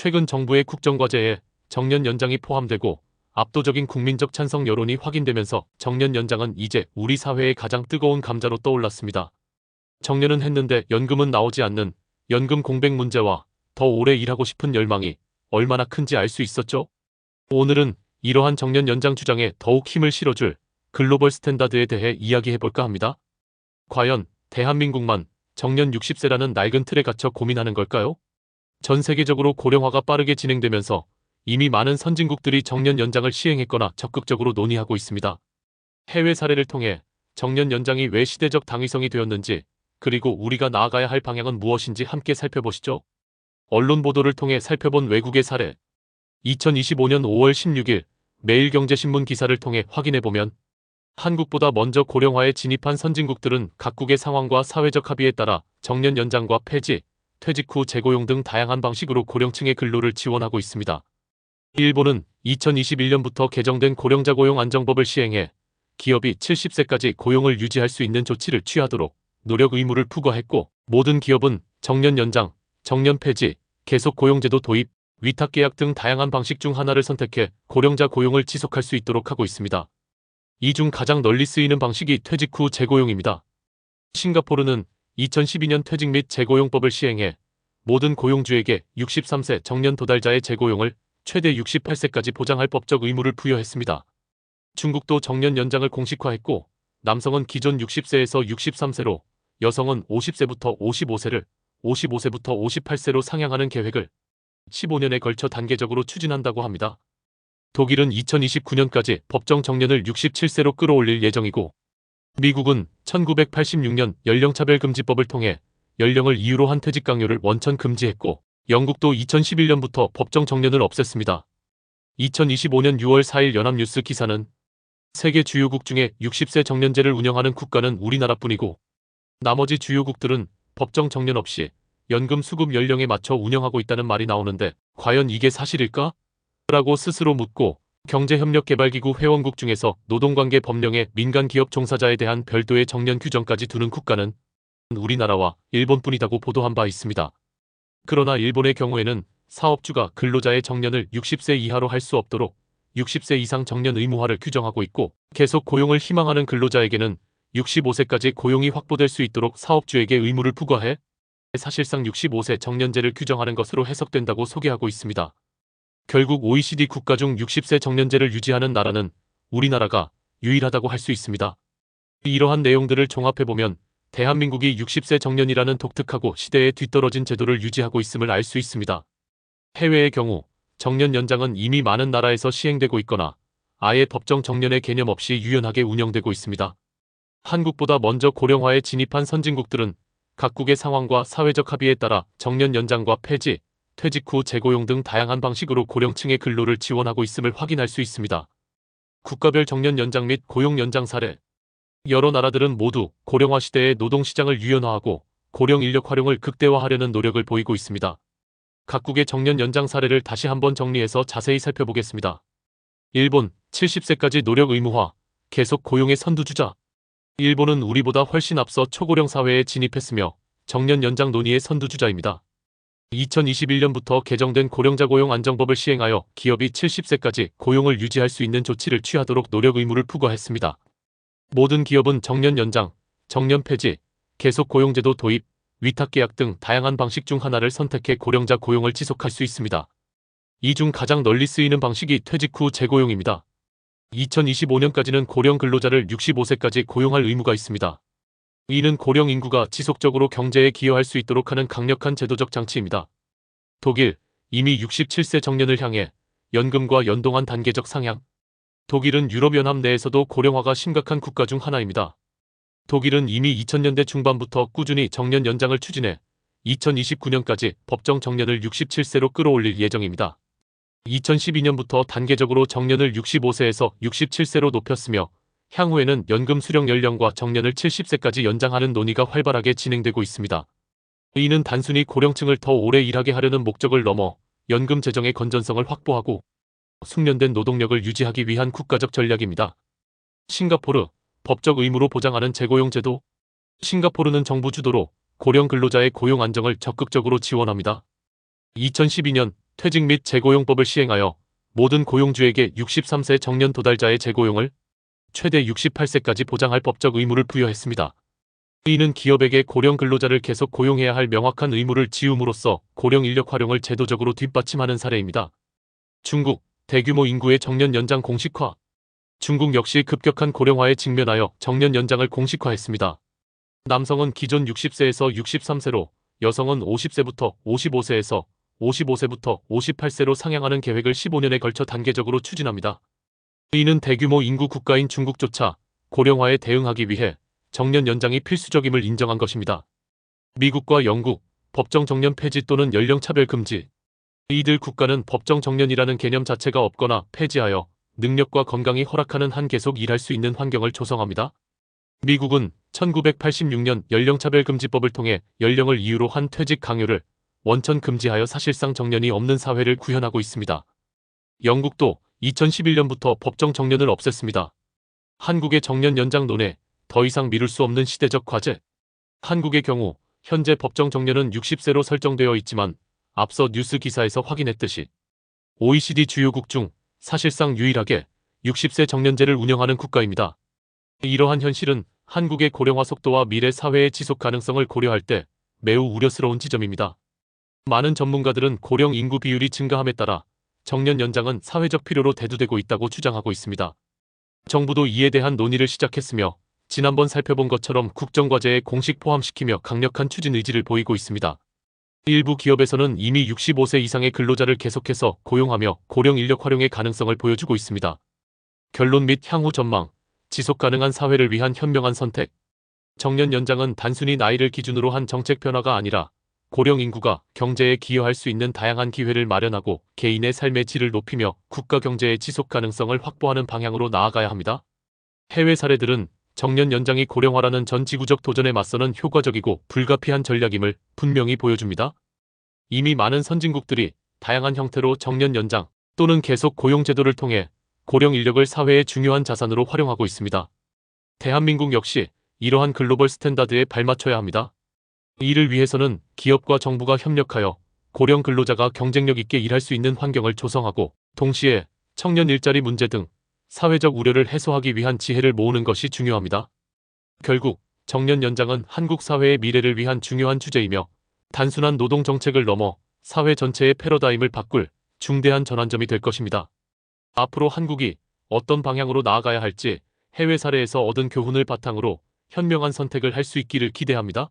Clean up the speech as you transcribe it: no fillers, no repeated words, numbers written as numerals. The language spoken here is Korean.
최근 정부의 국정과제에 정년 연장이 포함되고 압도적인 국민적 찬성 여론이 확인되면서 정년 연장은 이제 우리 사회의 가장 뜨거운 감자로 떠올랐습니다. 정년은 했는데 연금은 나오지 않는 연금 공백 문제와 더 오래 일하고 싶은 열망이 얼마나 큰지 알 수 있었죠? 오늘은 이러한 정년 연장 주장에 더욱 힘을 실어줄 글로벌 스탠다드에 대해 이야기해볼까 합니다. 과연 대한민국만 정년 60세라는 낡은 틀에 갇혀 고민하는 걸까요? 전 세계적으로 고령화가 빠르게 진행되면서 이미 많은 선진국들이 정년 연장을 시행했거나 적극적으로 논의하고 있습니다. 해외 사례를 통해 정년 연장이 왜 시대적 당위성이 되었는지, 그리고 우리가 나아가야 할 방향은 무엇인지 함께 살펴보시죠. 언론 보도를 통해 살펴본 외국의 사례. 2025년 5월 16일 매일경제신문 기사를 통해 확인해보면 한국보다 먼저 고령화에 진입한 선진국들은 각국의 상황과 사회적 합의에 따라 정년 연장과 폐지, 퇴직 후 재고용 등 다양한 방식으로 고령층의 근로를 지원하고 있습니다. 일본은 2021년부터 개정된 고령자 고용 안정법을 시행해 기업이 70세까지 고용을 유지할 수 있는 조치를 취하도록 노력 의무를 부과했고, 모든 기업은 정년 연장, 정년 폐지, 계속 고용제도 도입, 위탁계약 등 다양한 방식 중 하나를 선택해 고령자 고용을 지속할 수 있도록 하고 있습니다. 이 중 가장 널리 쓰이는 방식이 퇴직 후 재고용입니다. 싱가포르는 2012년 퇴직 및 재고용법을 시행해 모든 고용주에게 63세 정년 도달자의 재고용을 최대 68세까지 보장할 법적 의무를 부여했습니다. 중국도 정년 연장을 공식화했고, 남성은 기존 60세에서 63세로, 여성은 50세부터 55세를, 55세부터 58세로 상향하는 계획을 15년에 걸쳐 단계적으로 추진한다고 합니다. 독일은 2029년까지 법정 정년을 67세로 끌어올릴 예정이고, 미국은 1986년 연령차별금지법을 통해 연령을 이유로 한 퇴직 강요를 원천 금지했고, 영국도 2011년부터 법정 정년을 없앴습니다. 2025년 6월 4일 연합뉴스 기사는 세계 주요국 중에 60세 정년제를 운영하는 국가는 우리나라뿐이고, 나머지 주요국들은 법정 정년 없이 연금 수급 연령에 맞춰 운영하고 있다는 말이 나오는데, 과연 이게 사실일까? 라고 스스로 묻고, 경제협력개발기구 회원국 중에서 노동관계 법령에 민간기업 종사자에 대한 별도의 정년 규정까지 두는 국가는 우리나라와 일본뿐이라고 보도한 바 있습니다. 그러나 일본의 경우에는 사업주가 근로자의 정년을 60세 이하로 할 수 없도록 60세 이상 정년 의무화를 규정하고 있고, 계속 고용을 희망하는 근로자에게는 65세까지 고용이 확보될 수 있도록 사업주에게 의무를 부과해 사실상 65세 정년제를 규정하는 것으로 해석된다고 소개하고 있습니다. 결국 OECD 국가 중 60세 정년제를 유지하는 나라는 우리나라가 유일하다고 할 수 있습니다. 이러한 내용들을 종합해보면 대한민국이 60세 정년이라는 독특하고 시대에 뒤떨어진 제도를 유지하고 있음을 알 수 있습니다. 해외의 경우 정년 연장은 이미 많은 나라에서 시행되고 있거나 아예 법정 정년의 개념 없이 유연하게 운영되고 있습니다. 한국보다 먼저 고령화에 진입한 선진국들은 각국의 상황과 사회적 합의에 따라 정년 연장과 폐지, 퇴직 후 재고용 등 다양한 방식으로 고령층의 근로를 지원하고 있음을 확인할 수 있습니다. 국가별 정년 연장 및 고용 연장 사례. 여러 나라들은 모두 고령화 시대의 노동시장을 유연화하고 고령 인력 활용을 극대화하려는 노력을 보이고 있습니다. 각국의 정년 연장 사례를 다시 한번 정리해서 자세히 살펴보겠습니다. 일본, 70세까지 노력 의무화, 계속 고용의 선두주자. 일본은 우리보다 훨씬 앞서 초고령 사회에 진입했으며 정년 연장 논의의 선두주자입니다. 2021년부터 개정된 고령자 고용 안정법을 시행하여 기업이 70세까지 고용을 유지할 수 있는 조치를 취하도록 노력 의무를 부과했습니다. 모든 기업은 정년 연장, 정년 폐지, 계속 고용제도 도입, 위탁계약 등 다양한 방식 중 하나를 선택해 고령자 고용을 지속할 수 있습니다. 이 중 가장 널리 쓰이는 방식이 퇴직 후 재고용입니다. 2025년까지는 고령 근로자를 65세까지 고용할 의무가 있습니다. 이는 고령 인구가 지속적으로 경제에 기여할 수 있도록 하는 강력한 제도적 장치입니다. 독일, 이미 67세 정년을 향해 연금과 연동한 단계적 상향. 독일은 유럽연합 내에서도 고령화가 심각한 국가 중 하나입니다. 독일은 이미 2000년대 중반부터 꾸준히 정년 연장을 추진해 2029년까지 법정 정년을 67세로 끌어올릴 예정입니다. 2012년부터 단계적으로 정년을 65세에서 67세로 높였으며, 향후에는 연금 수령 연령과 정년을 70세까지 연장하는 논의가 활발하게 진행되고 있습니다. 이는 단순히 고령층을 더 오래 일하게 하려는 목적을 넘어 연금 재정의 건전성을 확보하고 숙련된 노동력을 유지하기 위한 국가적 전략입니다. 싱가포르, 법적 의무로 보장하는 재고용 제도. 싱가포르는 정부 주도로 고령 근로자의 고용 안정을 적극적으로 지원합니다. 2012년 퇴직 및 재고용법을 시행하여 모든 고용주에게 63세 정년 도달자의 재고용을 최대 68세까지 보장할 법적 의무를 부여했습니다. 이는 기업에게 고령 근로자를 계속 고용해야 할 명확한 의무를 지음으로써 고령 인력 활용을 제도적으로 뒷받침하는 사례입니다. 중국, 대규모 인구의 정년 연장 공식화. 중국 역시 급격한 고령화에 직면하여 정년 연장을 공식화했습니다. 남성은 기존 60세에서 63세로, 여성은 50세부터 55세에서 55세부터 58세로 상향하는 계획을 15년에 걸쳐 단계적으로 추진합니다. 이는 대규모 인구 국가인 중국조차 고령화에 대응하기 위해 정년 연장이 필수적임을 인정한 것입니다. 미국과 영국, 법정 정년 폐지 또는 연령 차별 금지. 이들 국가는 법정 정년이라는 개념 자체가 없거나 폐지하여 능력과 건강이 허락하는 한 계속 일할 수 있는 환경을 조성합니다. 미국은 1986년 연령차별금지법을 통해 연령을 이유로 한 퇴직 강요를 원천 금지하여 사실상 정년이 없는 사회를 구현하고 있습니다. 영국도 2011년부터 법정 정년을 없앴습니다. 한국의 정년 연장 논의, 더 이상 미룰 수 없는 시대적 과제. 한국의 경우 현재 법정 정년은 60세로 설정되어 있지만 앞서 뉴스 기사에서 확인했듯이 OECD 주요국 중 사실상 유일하게 60세 정년제를 운영하는 국가입니다. 이러한 현실은 한국의 고령화 속도와 미래 사회의 지속 가능성을 고려할 때 매우 우려스러운 지점입니다. 많은 전문가들은 고령 인구 비율이 증가함에 따라 정년 연장은 사회적 필요로 대두되고 있다고 주장하고 있습니다. 정부도 이에 대한 논의를 시작했으며 지난번 살펴본 것처럼 국정과제에 공식 포함시키며 강력한 추진 의지를 보이고 있습니다. 일부 기업에서는 이미 65세 이상의 근로자를 계속해서 고용하며 고령 인력 활용의 가능성을 보여주고 있습니다. 결론 및 향후 전망. 지속 가능한 사회를 위한 현명한 선택. 정년 연장은 단순히 나이를 기준으로 한 정책 변화가 아니라 고령 인구가 경제에 기여할 수 있는 다양한 기회를 마련하고 개인의 삶의 질을 높이며 국가 경제의 지속 가능성을 확보하는 방향으로 나아가야 합니다. 해외 사례들은 정년 연장이 고령화라는 전 지구적 도전에 맞서는 효과적이고 불가피한 전략임을 분명히 보여줍니다. 이미 많은 선진국들이 다양한 형태로 정년 연장 또는 계속 고용 제도를 통해 고령 인력을 사회의 중요한 자산으로 활용하고 있습니다. 대한민국 역시 이러한 글로벌 스탠다드에 발맞춰야 합니다. 이를 위해서는 기업과 정부가 협력하여 고령 근로자가 경쟁력 있게 일할 수 있는 환경을 조성하고 동시에 청년 일자리 문제 등 사회적 우려를 해소하기 위한 지혜를 모으는 것이 중요합니다. 결국 정년 연장은 한국 사회의 미래를 위한 중요한 주제이며 단순한 노동 정책을 넘어 사회 전체의 패러다임을 바꿀 중대한 전환점이 될 것입니다. 앞으로 한국이 어떤 방향으로 나아가야 할지 해외 사례에서 얻은 교훈을 바탕으로 현명한 선택을 할 수 있기를 기대합니다.